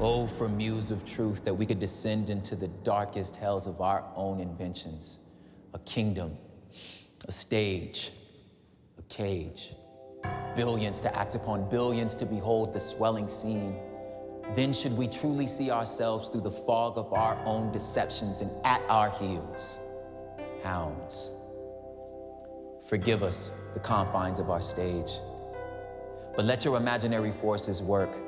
Oh, for muse of truth, that we could descend into the darkest hells of our own inventions. A kingdom, a stage, a cage. Billions to act upon, billions to behold the swelling scene. Then should we truly see ourselves through the fog of our own deceptions, and at our heels, hounds. Forgive us the confines of our stage, but let your imaginary forces work.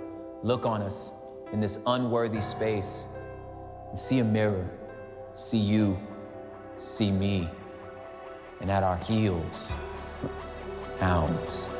Look on us in this unworthy space and see a mirror, see you, see me, and at our heels, hounds.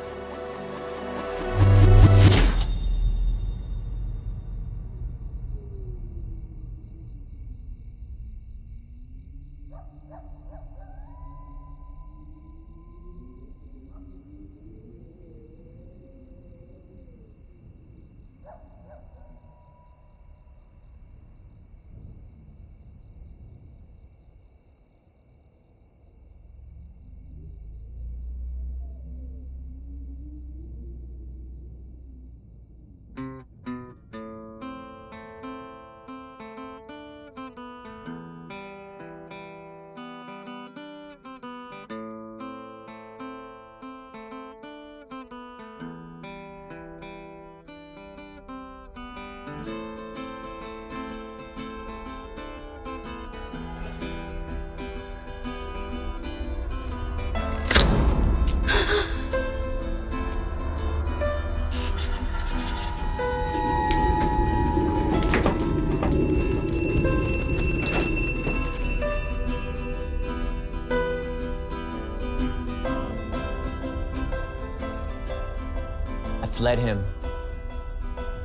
Fled him.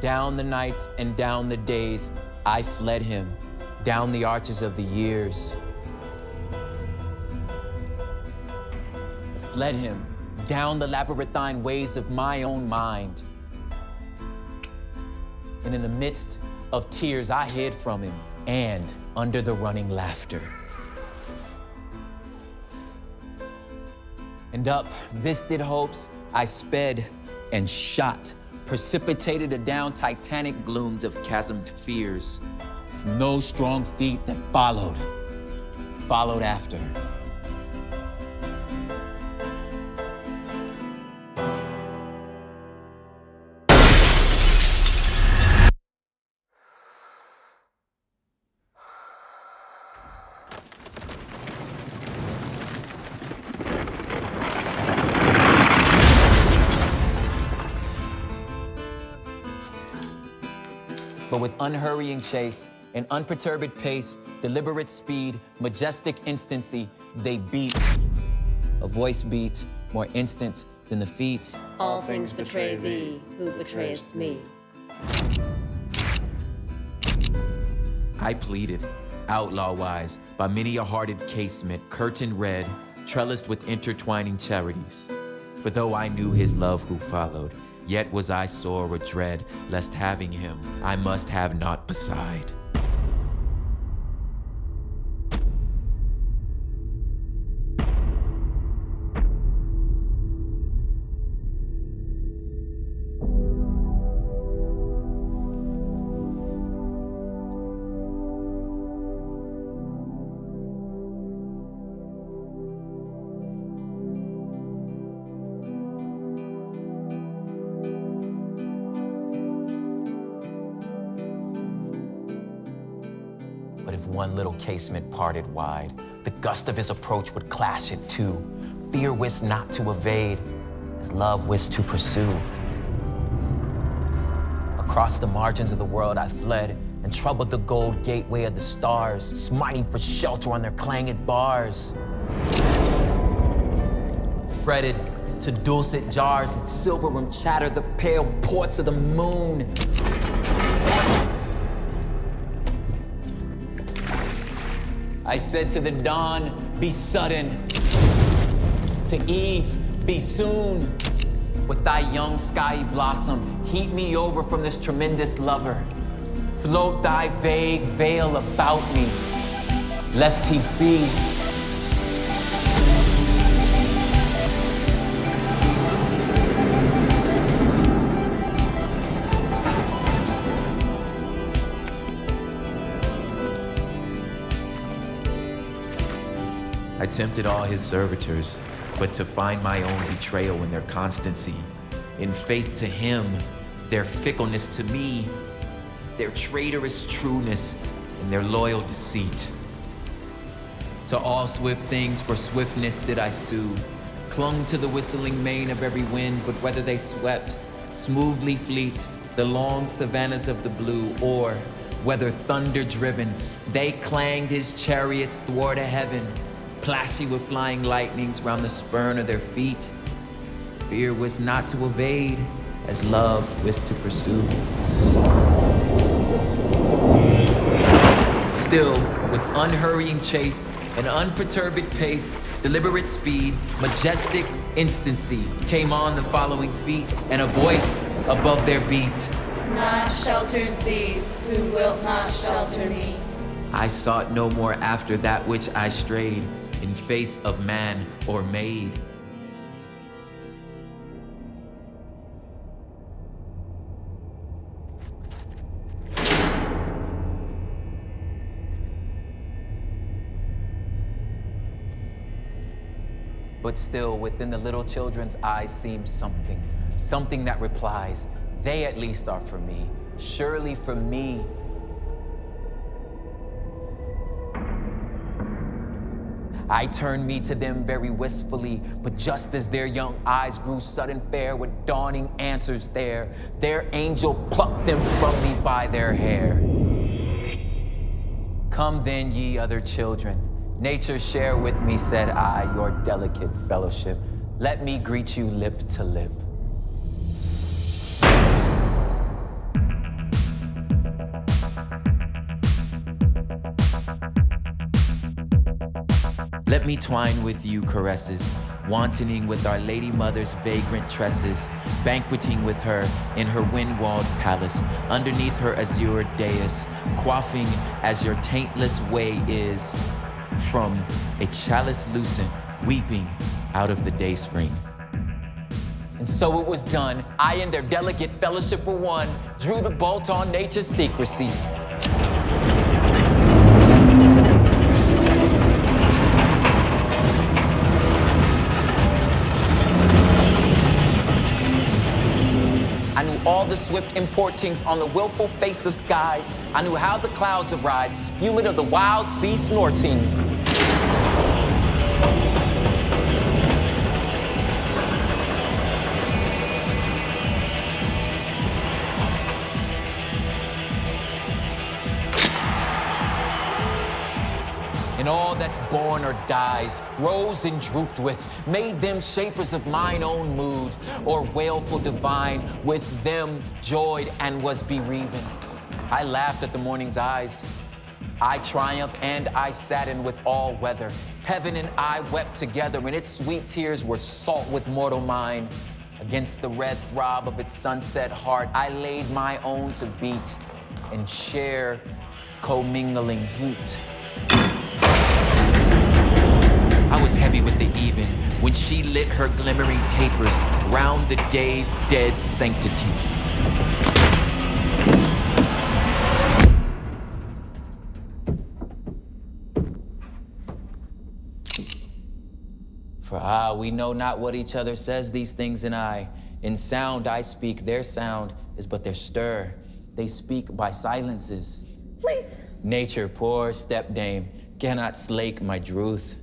Down the nights and down the days, I fled him. Down the arches of the years. Fled him. Down the labyrinthine ways of my own mind. And in the midst of tears, I hid from him, and under the running laughter. And up visted hopes, I sped and shot, precipitated adown titanic glooms of chasmed fears. With no strong feet that followed after. But with unhurrying chase, an unperturbed pace, deliberate speed, majestic instancy, they beat. A voice beat more instant than the feet. All things betray thee, who betrayest me. I pleaded, outlaw-wise, by many a hearted casement, curtain red, trellised with intertwining charities. For though I knew his love who followed, yet was I sore adread, lest having him, I must have naught beside. But if one little casement parted wide, the gust of his approach would clash it too. Fear wist not to evade, as love wist to pursue. Across the margins of the world I fled, and troubled the gold gateway of the stars, smiting for shelter on their clanged bars. Fretted to dulcet jars that silver room chatter the pale ports of the moon. I said to the dawn, be sudden. To eve, be soon. With thy young skyey blossom, heat me over from this tremendous lover. Float thy vague veil about me, lest he see. tempted all his servitors, but to find my own betrayal in their constancy, in faith to him, their fickleness to me, their traitorous trueness, and their loyal deceit. To all swift things for swiftness did I sue, clung to the whistling mane of every wind, but whether they swept smoothly fleet the long savannas of the blue, or whether thunder-driven they clanged his chariots thwart a heaven, plashy with flying lightnings round the spurn of their feet, fear was not to evade, as love was to pursue. Still, with unhurrying chase, an unperturbed pace, deliberate speed, majestic instancy, came on the following feet, and a voice above their beat. Naught shelters thee, who wilt not shelter me. I sought no more after that which I strayed, in face of man or maid. But still, within the little children's eyes seems something that replies, they at least are for me, surely for me. I turned me to them very wistfully, but just as their young eyes grew sudden fair with dawning answers there, their angel plucked them from me by their hair. Come then, ye other children, nature share with me, said I, your delicate fellowship. Let me greet you lip to lip. Let me twine with you caresses, wantoning with our Lady Mother's vagrant tresses, banqueting with her in her wind-walled palace, underneath her azure dais, quaffing as your taintless way is, from a chalice lucent, weeping out of the day spring. And so it was done. I and their delicate fellowship were one, drew the bolt on nature's secrecies. I knew all the swift importings on the willful face of skies. I knew how the clouds arise, spuming of the wild sea snortings. And all that's born or dies, rose and drooped with, made them shapers of mine own mood, or wailful divine, with them joyed and was bereaving. I laughed at the morning's eyes. I triumphed and I saddened with all weather. Heaven and I wept together, and its sweet tears were salt with mortal mind. Against the red throb of its sunset heart, I laid my own to beat and share commingling heat. I was heavy with the even when she lit her glimmering tapers round the day's dead sanctities. For we know not what each other says, these things and I. In sound I speak, their sound is but their stir. They speak by silences. Please. Nature, poor stepdame, cannot slake my druth.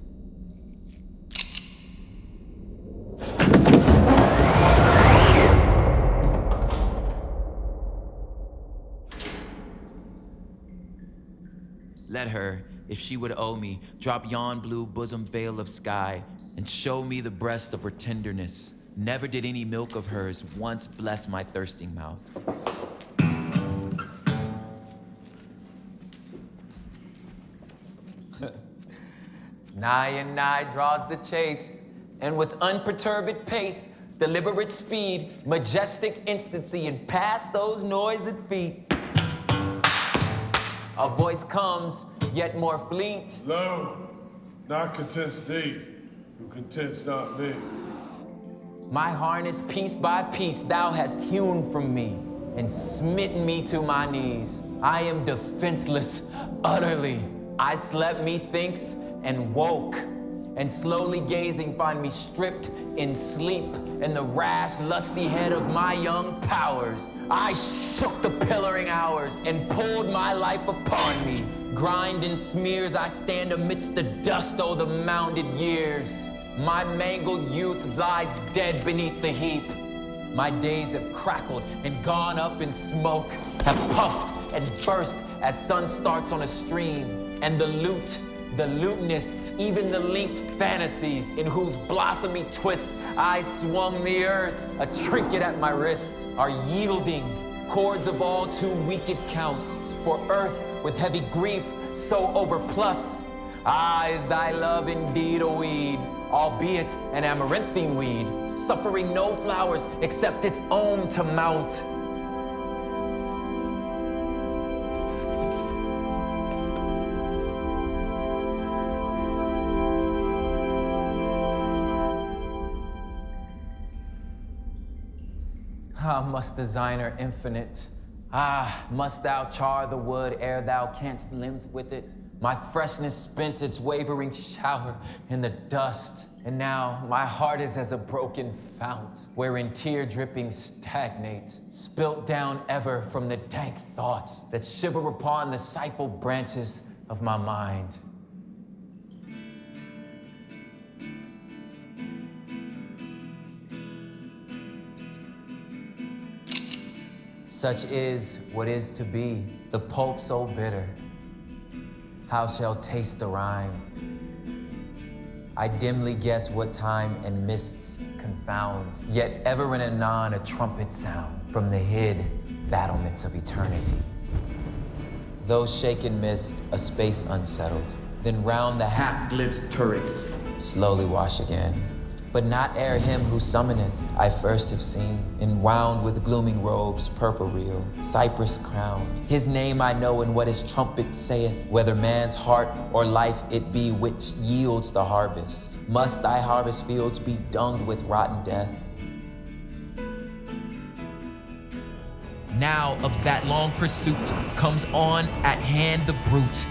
Let her, if she would owe me, drop yon blue bosom veil of sky and show me the breast of her tenderness. Never did any milk of hers once bless my thirsting mouth. Nigh and nigh draws the chase, and with unperturbed pace, deliberate speed, majestic instancy, and past those noised feet, a voice comes, yet more fleet. Lo, not contents thee, who contents not me. My harness piece by piece thou hast hewn from me, and smitten me to my knees. I am defenseless, utterly. I slept methinks and woke, and slowly gazing find me stripped in sleep in the rash, lusty head of my young powers. I shook the pillaring hours and pulled my life upon me. Grind in smears, I stand amidst the dust, oh, the mounded years. My mangled youth lies dead beneath the heap. My days have crackled and gone up in smoke, have puffed and burst as sun starts on a stream. And the lutenist, even the linked fantasies in whose blossomy twist I swung the earth, a trinket at my wrist, are yielding chords of all too weak it count. For earth with heavy grief so overplus, is thy love indeed a weed, albeit an amaranthine weed, suffering no flowers except its own to mount. Must designer infinite, must thou char the wood ere thou canst live with it? My freshness spent its wavering shower in the dust, and now my heart is as a broken fount, wherein tear drippings stagnate, spilt down ever from the dank thoughts that shiver upon the stifled branches of my mind. Such is what is to be, the pulp so bitter. How shall taste the rhyme? I dimly guess what time and mists confound, yet ever and anon a trumpet sound from the hid battlements of eternity. Those shaken mist, a space unsettled, then round the half-glimpsed turrets slowly wash again. But not ere him who summoneth I first have seen, enwound with glooming robes, purple-real, cypress crowned. His name I know, and what his trumpet saith, whether man's heart or life it be which yields the harvest. Must thy harvest fields be dunged with rotten death? Now of that long pursuit comes on at hand the brute.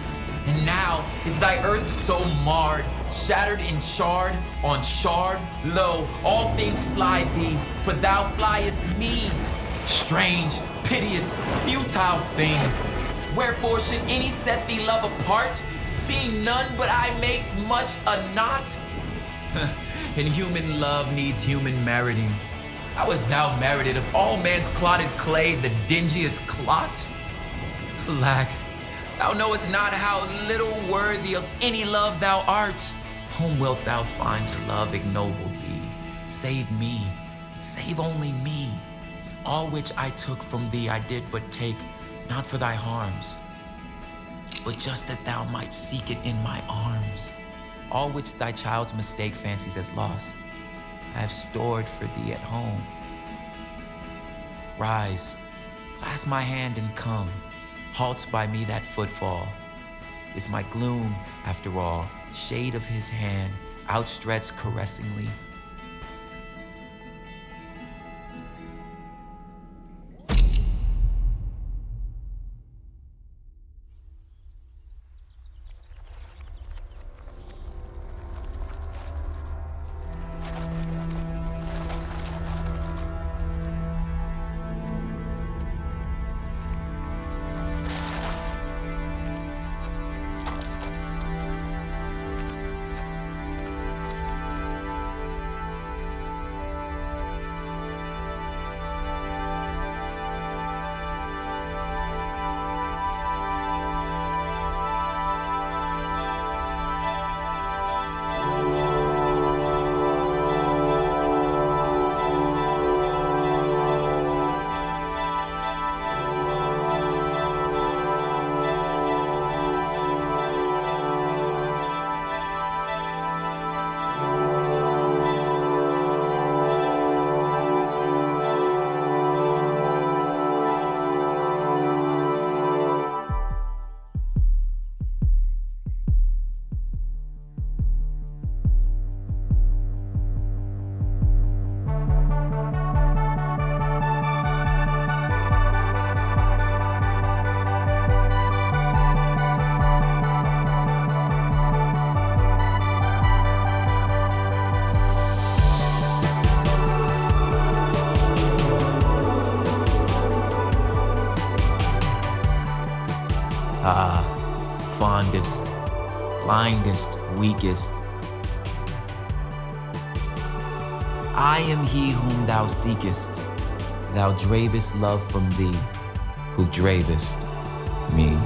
And now is thy earth so marred, shattered in shard on shard. Lo, all things fly thee, for thou fliest me. Strange, piteous, futile thing. Wherefore should any set thee love apart, seeing none but I makes much a knot? And human love needs human meriting. How hast thou merited of all man's clotted clay the dingiest clot? Alack, thou knowest not how little worthy of any love thou art. Whom wilt thou find to love ignoble be? Save me, save only me. All which I took from thee I did but take, not for thy harms, but just that thou might seek it in my arms. All which thy child's mistake fancies as loss, I have stored for thee at home. Rise, clasp my hand and come. Halts by me that footfall. Is my gloom, after all, shade of his hand outstretched caressingly? fondest, blindest, weakest. I am he whom thou seekest. Thou dravest love from thee, who dravest me.